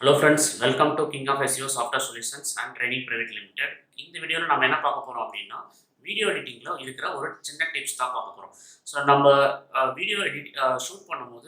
Hello friends, welcome to King of SEO Software Solutions and Training Private Limited. இந்த வீடியோவில் நம்ம என்ன பார்க்க போகிறோம் அப்படின்னா வீடியோ எடிட்டிங்கில் இருக்கிற ஒரு சின்ன டிப்ஸ் தான் பார்க்க போகிறோம். ஸோ நம்ம வீடியோ ஷூட் பண்ணும்போது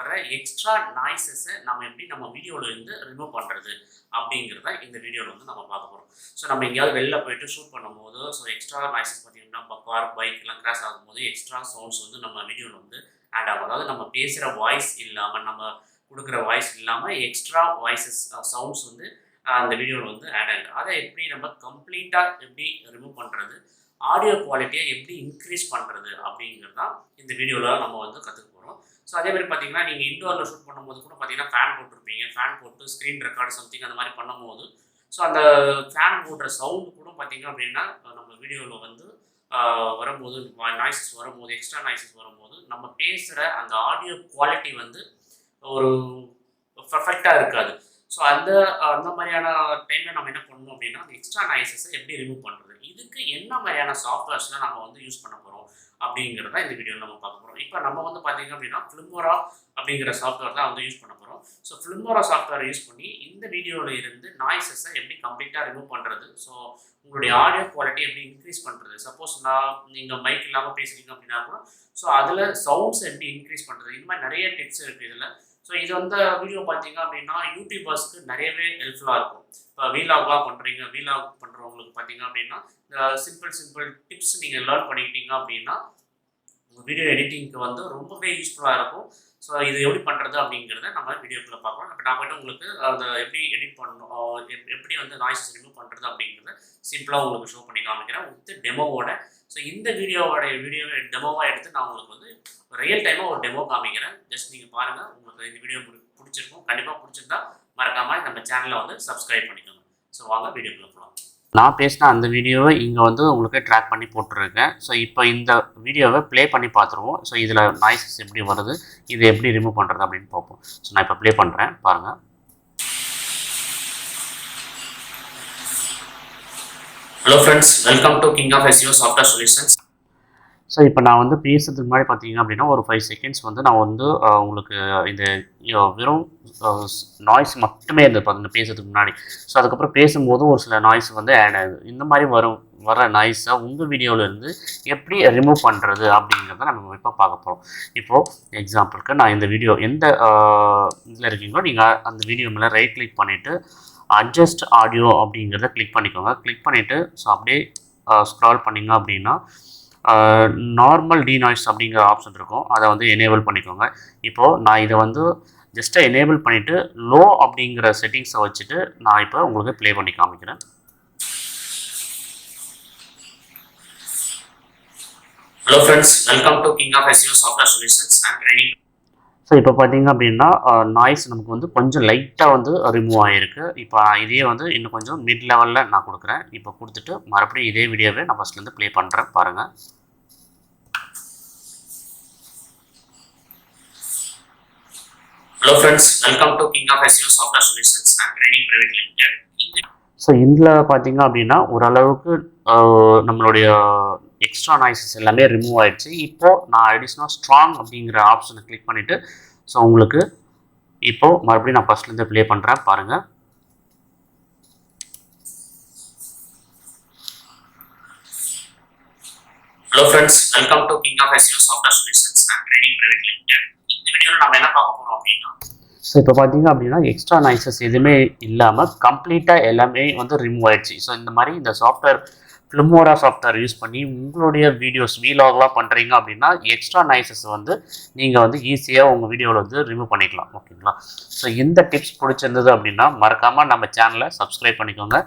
வர எக்ஸ்ட்ரா நாய்ஸஸை நம்ம வீடியோவில் இருந்து ரிமூவ் பண்ணுறது அப்படிங்கிறத இந்த வீடியோவில் வந்து நம்ம பார்க்க போகிறோம். ஸோ நம்ம எங்கேயாவது வெளில போயிட்டு ஷூட் பண்ணும்போது எக்ஸ்ட்ரா நாய்ஸஸ் பார்த்தீங்கன்னா கார் பைக்லாம் கிராஸ் ஆகும்போது எக்ஸ்ட்ரா சவுண்ட்ஸ் வந்து நம்ம வீடியோவில் வந்து ஆட் ஆகும். அதாவது நம்ம பேசுகிற வாய்ஸ் இல்லாமல் நம்ம கொடுக்குற வாய்ஸ் இல்லாமல் எக்ஸ்ட்ரா வாய்ஸஸ் சவுண்ட்ஸ் வந்து அந்த வீடியோவில் வந்து ஆட் ஆகுது. அதை எப்படி நம்ம கம்ப்ளீட்டாக எப்படி ரிமூவ் பண்ணுறது, ஆடியோ குவாலிட்டியை எப்படி இன்க்ரீஸ் பண்ணுறது அப்படிங்கிறது தான் இந்த வீடியோவில் நம்ம வந்து கற்றுக்க போகிறோம். ஸோ அதே மாதிரி பார்த்தீங்கன்னா நீங்கள் இன்டோரில் ஷூட் பண்ணும்போது கூட பார்த்தீங்கன்னா ஃபேன் போட்டிருப்பீங்க, ஃபேன் போட்டு ஸ்க்ரீன் ரெக்கார்டு சம்திங் அந்த மாதிரி பண்ணும்போது அந்த ஃபேன் போடுற சவுண்டு கூட பார்த்தீங்க அப்படின்னா நம்ம வீடியோவில் வந்து வரும்போது நாய்ஸஸ் வரும்போது எக்ஸ்ட்ரா நாய்ஸஸ் வரும்போது நம்ம பேசுகிற அந்த ஆடியோ குவாலிட்டி வந்து ஒரு பர்ஃபெக்டாக இருக்காது. ஸோ அந்த மாதிரியான டைமில் நம்ம என்ன பண்ணணும் அப்படின்னா அந்த எக்ஸ்ட்ரா நாய்ஸஸை எப்படி ரிமூவ் பண்ணுறது, இதுக்கு என்ன மாதிரியான சாஃப்ட்வேர்ஸ்லாம் நம்ம வந்து யூஸ் பண்ண போகிறோம் அப்படிங்கிறத இந்த வீடியோவில் நம்ம பார்க்க போகிறோம். இப்போ நம்ம வந்து பார்த்தீங்க அப்படின்னா Filmora அப்படிங்கிற சாஃப்ட்வேர் தான் வந்து யூஸ் பண்ண போகிறோம். ஸோ Filmora சாஃப்ட்வேரை யூஸ் பண்ணி இந்த வீடியோவில் இருந்து நாய்ஸஸை எப்படி கம்ப்ளீட்டாக ரிமூவ் பண்ணுறது, ஸோ உங்களுடைய ஆடியோ குவாலிட்டி எப்படி இன்க்ரீஸ் பண்ணுறது, சப்போஸ் நீங்கள் மைக் இல்லாமல் பேசுகிறீங்க அப்படின்னா கூட ஸோ அதில் சவுண்ட்ஸ் எப்படி இன்க்ரீஸ் பண்ணுறது, இந்த மாதிரி நிறைய டிப்ஸ் இருக்குது இதில். ஸோ இது வந்து வீடியோ பார்த்தீங்க அப்படின்னா யூடியூபர்ஸ்க்கு நிறையவே ஹெல்ப்ஃபுல்லாக இருக்கும். இப்போ வீலாக்லாம் பண்ணுறீங்க, வீலாக் பண்ணுறவங்களுக்கு பார்த்தீங்க அப்படின்னா இந்த சிம்பிள் டிப்ஸ் நீங்கள் லேர்ன் பண்ணிக்கிட்டீங்க அப்படின்னா உங்கள் வீடியோ எடிட்டிங்க்கு வந்து ரொம்பவே யூஸ்ஃபுல்லாக இருக்கும். ஸோ இது எப்படி பண்ணுறது அப்படிங்கிறத நம்ம வீடியோக்குள்ளே பார்க்கலாம். இப்போ நான் போய்ட்டு உங்களுக்கு அதை எப்படி எடிட் பண்ணணும், எப்படி வந்து நாய்ஸ் ரிமூவ் பண்ணுறது அப்படிங்கிறத சிம்பிளாக உங்களுக்கு ஷோ பண்ணி காமிக்கிறேன் வித் டெமோவோட. ஸோ இந்த வீடியோ டெமோவாக எடுத்து நான் உங்களுக்கு வந்து ரியல் டைமாக ஒரு டெமோ காமிக்கிறேன். ஜஸ்ட் நீங்கள் பாருங்கள், உங்களுக்கு இந்த வீடியோ பிடிச்சிருக்கும். கண்டிப்பாக பிடிச்சிருந்தா மறக்காமல் நம்ம சேனலை வந்து சப்ஸ்கிரைப் பண்ணிக்கோங்க. ஸோ வாங்க வீடியோக்குள்ளே போகலாம். நான் பேசின அந்த வீடியோவை இங்கே வந்து உங்களுக்கு ட்ராக் பண்ணி போட்டுருக்கேன். ஸோ இப்போ இந்த வீடியோவை ப்ளே பண்ணி பார்த்துருவோம். ஸோ இதில் நாய்ஸஸ் எப்படி வருது, இதை எப்படி ரிமூவ் பண்ணுறது அப்படின்னு பார்ப்போம். ஸோ நான் இப்போ ப்ளே பண்ணுறேன், பாருங்கள். Hello friends, welcome to king of SEO software solutions. So இப்போ நான் வந்து பேசுறதுக்கு முன்னாடி பார்த்தீங்க அப்படின்னா ஒரு 5 செகண்ட்ஸ் வந்து நான் வந்து உங்களுக்கு இந்த வெறும் நாய்ஸ் மட்டுமே இருந்தது பார்த்தீங்கன்னா பேசுறதுக்கு முன்னாடி. ஸோ அதுக்கப்புறம் பேசும்போது ஒரு சில நாய்ஸ் வந்து ஆட் ஆகுது. இந்த மாதிரி வர நாய்ஸை உங்கள் வீடியோவிலேருந்து எப்படி ரிமூவ் பண்ணுறது அப்படிங்கிறத நம்ம இப்போ பார்க்க போகிறோம். இப்போது எக்ஸாம்பிளுக்கு நான் இந்த வீடியோ எந்த இதில் இருக்கீங்களோ நீங்கள் அந்த வீடியோ மேலே ரைட் கிளிக் பண்ணிவிட்டு அட்ஜஸ்ட் ஆடியோ அப்படிங்கிறத கிளிக் பண்ணிக்கோங்க. கிளிக் பண்ணிவிட்டு ஸோ அப்படியே ஸ்க்ரால் பண்ணிங்க அப்படின்னா நார்மல் denoised அப்படிங்கிற ஆப்ஷன் இருக்கும், அதை வந்து எனேபிள் பண்ணிக்கோங்க. இப்போது நான் இதை வந்து ஜஸ்ட்டு எனேபிள் பண்ணிவிட்டு லோ அப்படிங்கிற செட்டிங்ஸை வச்சுட்டு நான் இப்போ உங்களுக்கு ப்ளே பண்ணி காமிக்கிறேன். Hello friends, welcome to king of SEO software solutions and training. So இப்போ பார்த்தீங்க அப்படின்னா நாய்ஸ் நமக்கு வந்து கொஞ்சம் லைட்டாக வந்து ரிமூவ் ஆகிருக்கு. இப்போ இதே வந்து இன்னும் கொஞ்சம் மிட் லெவலில் நான் கொடுக்குறேன். இப்போ கொடுத்துட்டு மறுபடியும் இதே வீடியோவே நான் ஃபஸ்ட்லேருந்து ப்ளே பண்ணுறேன், பாருங்கள். Hello friends, welcome to king of SEO software solutions and training private limited. So இதில் பார்த்தீங்க அப்படின்னா ஓரளவுக்கு நம்மளுடைய எக்ஸ்ட்ரா நாய்ஸஸ் எல்லாமே ரிமூவ் ஆகிடுச்சு. இப்போது நான் அடிஷ்னல் ஸ்ட்ராங் அப்படிங்கிற ஆப்ஷனை கிளிக் பண்ணிவிட்டு ஸோ உங்களுக்கு இப்போது மறுபடியும் நான் ஃபஸ்ட்லேருந்து ப்ளே பண்ணுறேன், பாருங்கள். Hello friends, welcome to king of SEO software solutions and training private limited. இந்த வீடியோவில் நம்ம என்ன பார்க்க போகிறோம் அப்படின்னா ஸோ இப்போ பார்த்தீங்க அப்படின்னா எக்ஸ்ட்ரா நாய்ஸஸ் எதுவுமே இல்லாமல் கம்ப்ளீட்டாக எல்லாமே வந்து ரிமூவ் ஆகிடுச்சு. ஸோ இந்த மாதிரி இந்த சாஃப்ட்வேர் Filmora சாஃப்ட்வேர் யூஸ் பண்ணி உங்களுடைய வீடியோஸ் வீலாக்லாம் பண்ணுறீங்க அப்படின்னா எக்ஸ்ட்ரா நாய்ஸஸ் வந்து நீங்கள் வந்து ஈஸியாக உங்கள் வீடியோவில் வந்து ரிமூவ் பண்ணிக்கலாம், ஓகேங்களா. ஸோ இந்த டிப்ஸ் பிடிச்சிருந்தது அப்படின்னா மறக்காமல் நம்ம சேனலை சப்ஸ்கிரைப் பண்ணிக்கோங்க.